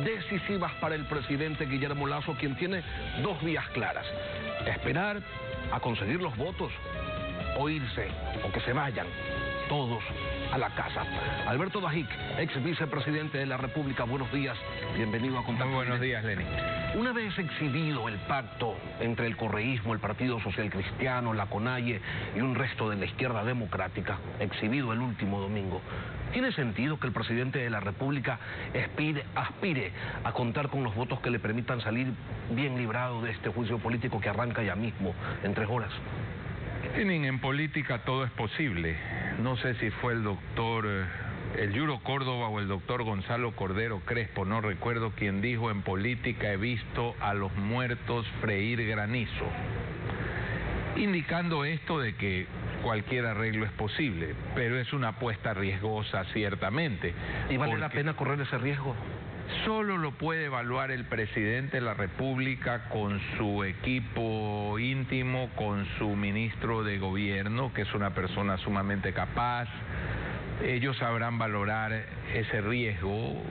decisivas para el presidente Guillermo Lasso, quien tiene dos vías claras: esperar a conseguir los votos o irse, o que se vayan todos a la casa. Alberto Dajic, ex vicepresidente de la República, buenos días, bienvenido a Contacto. Muy buenos días, Lenin. Una vez exhibido el pacto entre el correísmo, el Partido Social Cristiano, la CONAIE y un resto de la izquierda democrática, exhibido el último domingo, ¿tiene sentido que el presidente de la República aspire a contar con los votos que le permitan salir bien librado de este juicio político que arranca ya mismo, en 3 horas? Lenin, en política todo es posible. No sé si fue el doctor Yuro Córdoba o el doctor Gonzalo Cordero Crespo, no recuerdo, quien dijo: en política he visto a los muertos freír granizo, indicando esto de que cualquier arreglo es posible, pero es una apuesta riesgosa ciertamente. ¿Y vale la pena correr ese riesgo? Solo lo puede evaluar el presidente de la República con su equipo íntimo, con su ministro de gobierno, que es una persona sumamente capaz. Ellos sabrán valorar ese riesgo,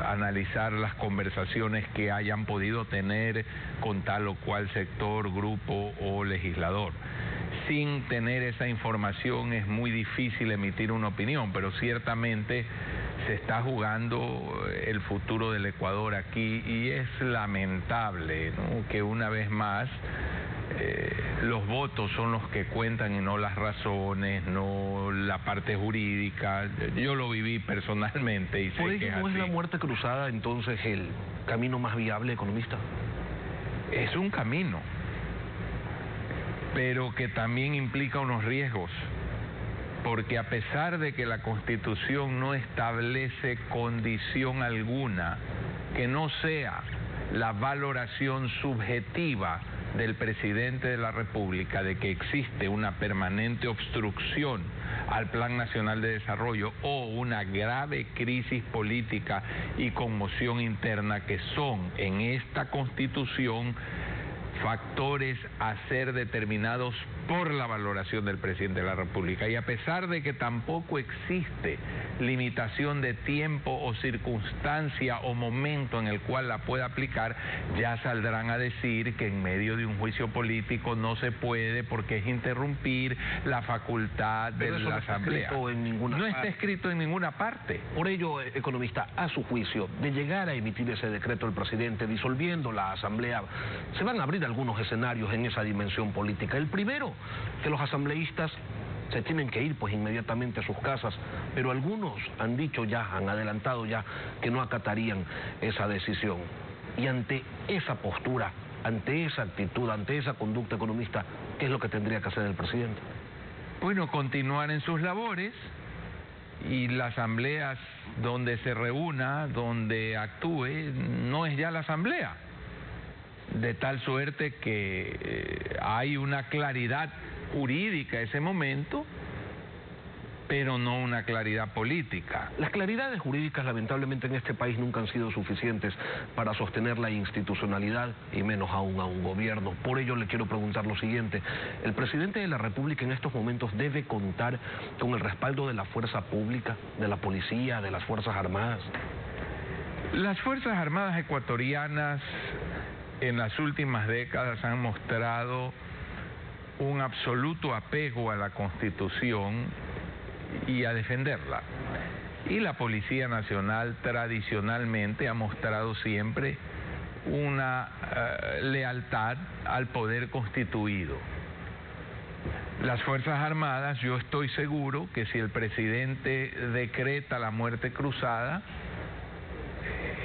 analizar las conversaciones que hayan podido tener con tal o cual sector, grupo o legislador. Sin tener esa información es muy difícil emitir una opinión, pero ciertamente se está jugando el futuro del Ecuador aquí, y es lamentable, ¿no?, que una vez más los votos son los que cuentan y no las razones, no la parte jurídica. Yo lo viví personalmente y sé ¿Por que ello es no es así. la muerte cruzada entonces el camino más viable, economista? Es un camino, pero que también implica unos riesgos, porque a pesar de que la Constitución no establece condición alguna que no sea la valoración subjetiva del presidente de la República de que existe una permanente obstrucción al Plan Nacional de Desarrollo o una grave crisis política y conmoción interna, que son en esta Constitución factores a ser determinados por la valoración del presidente de la República. Y a pesar de que tampoco existe limitación de tiempo o circunstancia o momento en el cual la pueda aplicar, ya saldrán a decir que en medio de un juicio político no se puede, porque es interrumpir la facultad de la Asamblea. No está escrito en ninguna parte. Por ello, economista, a su juicio, de llegar a emitir ese decreto el presidente disolviendo la Asamblea, se van a abrir algunos escenarios en esa dimensión política. El primero, que los asambleístas se tienen que ir pues inmediatamente a sus casas, pero algunos han dicho ya, han adelantado ya, que no acatarían esa decisión. Y ante esa postura, ante esa actitud, ante esa conducta, economista, ¿qué es lo que tendría que hacer el presidente? Bueno, continuar en sus labores, y las asambleas donde se reúna, donde actúe, no es ya la asamblea, de tal suerte que hay una claridad jurídica en ese momento, pero no una claridad política. Las claridades jurídicas, lamentablemente, en este país nunca han sido suficientes para sostener la institucionalidad y menos aún a un gobierno. Por ello le quiero preguntar lo siguiente: ¿el presidente de la República en estos momentos debe contar con el respaldo de la fuerza pública, de la policía, de las Fuerzas Armadas? Las Fuerzas Armadas ecuatorianas en las últimas décadas han mostrado un absoluto apego a la Constitución y a defenderla. Y la Policía Nacional tradicionalmente ha mostrado siempre una lealtad al poder constituido. Las Fuerzas Armadas, yo estoy seguro que si el presidente decreta la muerte cruzada,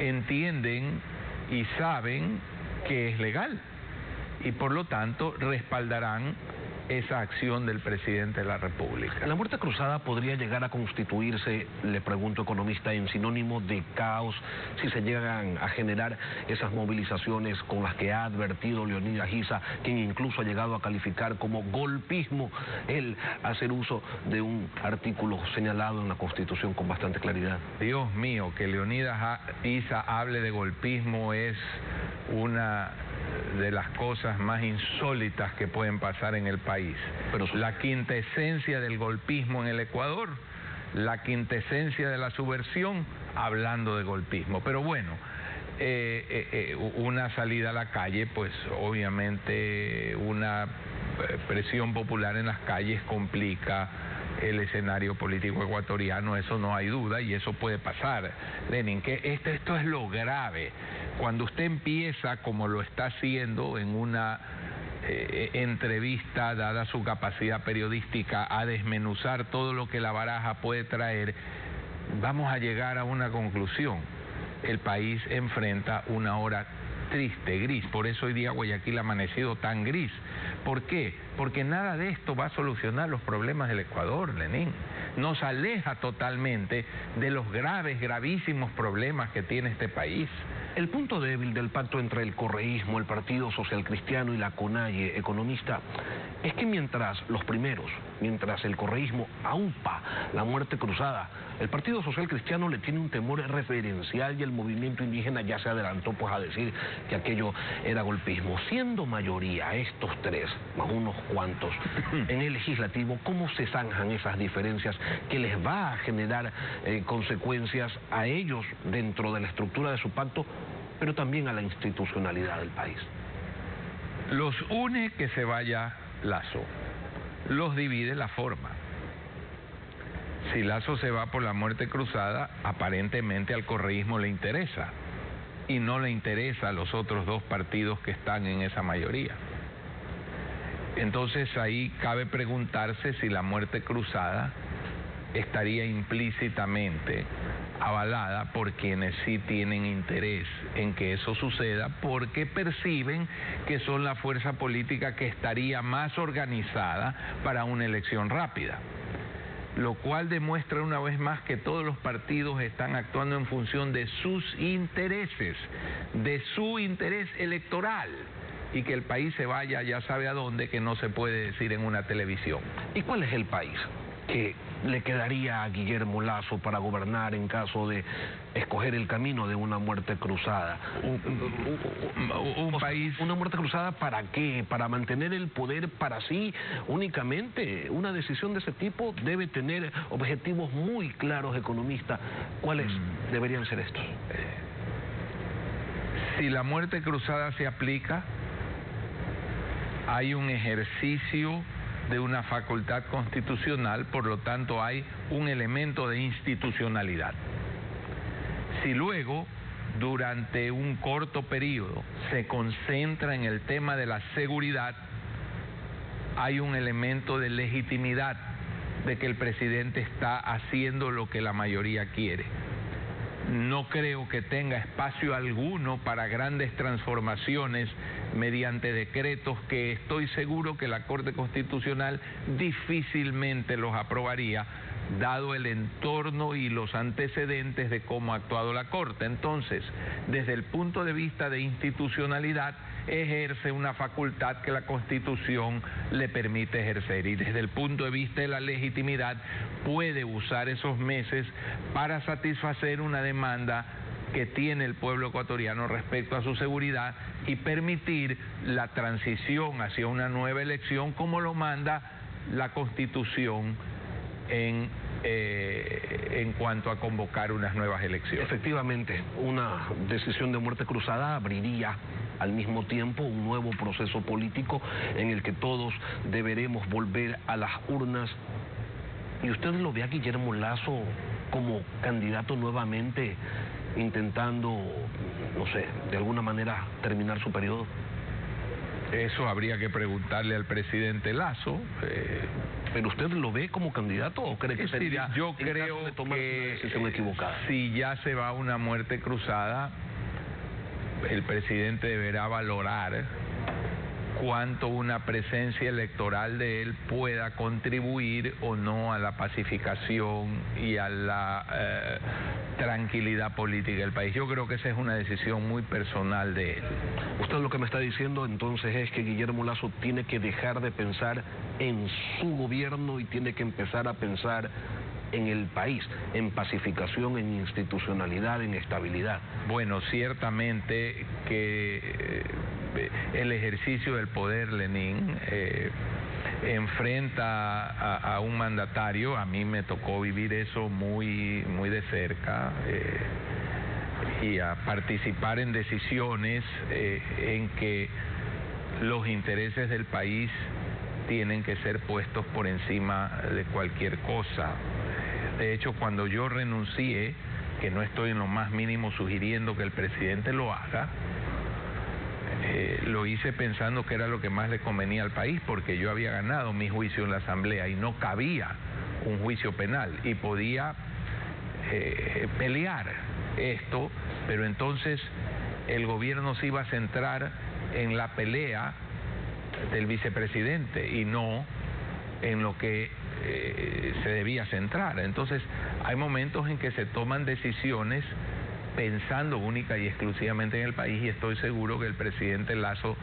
entienden y saben que es legal, y por lo tanto respaldarán esa acción del presidente de la República. ¿La muerte cruzada podría llegar a constituirse, le pregunto, economista, en sinónimo de caos si se llegan a generar esas movilizaciones con las que ha advertido Leonidas Giza, quien incluso ha llegado a calificar como golpismo el hacer uso de un artículo señalado en la Constitución con bastante claridad? Dios mío, que Leonidas Giza hable de golpismo es una de las cosas más insólitas que pueden pasar en el país. Pero la quinta esencia del golpismo en el Ecuador la quintesencia de la subversión hablando de golpismo. Pero bueno, una salida a la calle, pues obviamente una presión popular en las calles complica el escenario político ecuatoriano, eso no hay duda, y eso puede pasar, Lenin, que esto es lo grave. Cuando usted empieza, como lo está haciendo en una entrevista, dada su capacidad periodística, a desmenuzar todo lo que la baraja puede traer, vamos a llegar a una conclusión. El país enfrenta una hora triste, gris. Por eso hoy día Guayaquil ha amanecido tan gris. ¿Por qué? Porque nada de esto va a solucionar los problemas del Ecuador, Lenín. Nos aleja totalmente de los gravísimos problemas que tiene este país. El punto débil del pacto entre el correísmo, el Partido Social Cristiano y la CONAIE, economista, es que mientras el correísmo aupa la muerte cruzada, el Partido Social Cristiano le tiene un temor referencial y el movimiento indígena ya se adelantó pues a decir que aquello era golpismo. Siendo mayoría estos tres, más unos cuantos, en el legislativo, ¿cómo se zanjan esas diferencias que les va a generar consecuencias a ellos dentro de la estructura de su pacto, pero también a la institucionalidad del país? Los une que se vaya Lasso, los divide la forma. Si Lasso se va por la muerte cruzada, aparentemente al correísmo le interesa, y no le interesa a los otros dos partidos que están en esa mayoría. Entonces ahí cabe preguntarse si la muerte cruzada estaría implícitamente avalada por quienes sí tienen interés en que eso suceda, porque perciben que son la fuerza política que estaría más organizada para una elección rápida, lo cual demuestra una vez más que todos los partidos están actuando en función de sus intereses, de su interés electoral, y que el país se vaya ya sabe a dónde, que no se puede decir en una televisión. ¿Y cuál es el país que le quedaría a Guillermo Lasso para gobernar en caso de escoger el camino de una muerte cruzada? Un país... ¿Una muerte cruzada para qué? ¿Para mantener el poder para sí únicamente? Una decisión de ese tipo debe tener objetivos muy claros, economista. ¿Cuáles deberían ser estos? Si la muerte cruzada se aplica, hay un ejercicio de una facultad constitucional, por lo tanto hay un elemento de institucionalidad. Si luego, durante un corto periodo, se concentra en el tema de la seguridad, hay un elemento de legitimidad de que el presidente está haciendo lo que la mayoría quiere. No creo que tenga espacio alguno para grandes transformaciones mediante decretos que estoy seguro que la Corte Constitucional difícilmente los aprobaría, dado el entorno y los antecedentes de cómo ha actuado la Corte. Entonces, desde el punto de vista de institucionalidad, ejerce una facultad que la Constitución le permite ejercer, y desde el punto de vista de la legitimidad puede usar esos meses para satisfacer una demanda que tiene el pueblo ecuatoriano respecto a su seguridad y permitir la transición hacia una nueva elección como lo manda la Constitución en cuanto a convocar unas nuevas elecciones. Efectivamente, una decisión de muerte cruzada abriría al mismo tiempo un nuevo proceso político en el que todos deberemos volver a las urnas. ¿Y usted lo ve a Guillermo Lasso como candidato nuevamente, intentando, no sé, de alguna manera terminar su periodo? Eso habría que preguntarle al presidente Lasso. ¿Pero usted lo ve como candidato o cree que sería, yo creo de tomar que una decisión equivocada? Si ya se va a una muerte cruzada, el presidente deberá valorar cuánto una presencia electoral de él pueda contribuir o no a la pacificación y a la tranquilidad política del país. Yo creo que esa es una decisión muy personal de él. Usted lo que me está diciendo entonces es que Guillermo Lasso tiene que dejar de pensar en su gobierno y tiene que empezar a pensar en el país, en pacificación, en institucionalidad, en estabilidad. Bueno, ciertamente que el ejercicio del poder, Lenín, enfrenta a un mandatario. A mí me tocó vivir eso muy de cerca, y a participar en decisiones en que los intereses del país tienen que ser puestos por encima de cualquier cosa. De hecho, cuando yo renuncié, que no estoy en lo más mínimo sugiriendo que el presidente lo haga, lo hice pensando que era lo que más le convenía al país, porque yo había ganado mi juicio en la Asamblea y no cabía un juicio penal y podía pelear esto, pero entonces el gobierno se iba a centrar en la pelea del vicepresidente y no en lo que se debía centrar. Entonces hay momentos en que se toman decisiones pensando única y exclusivamente en el país, y estoy seguro que el presidente Lasso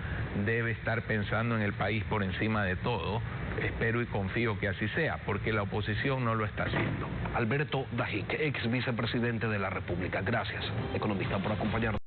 debe estar pensando en el país por encima de todo. Espero y confío que así sea, porque la oposición no lo está haciendo. Alberto Dajic, ex vicepresidente de la República. Gracias, economista, por acompañarnos.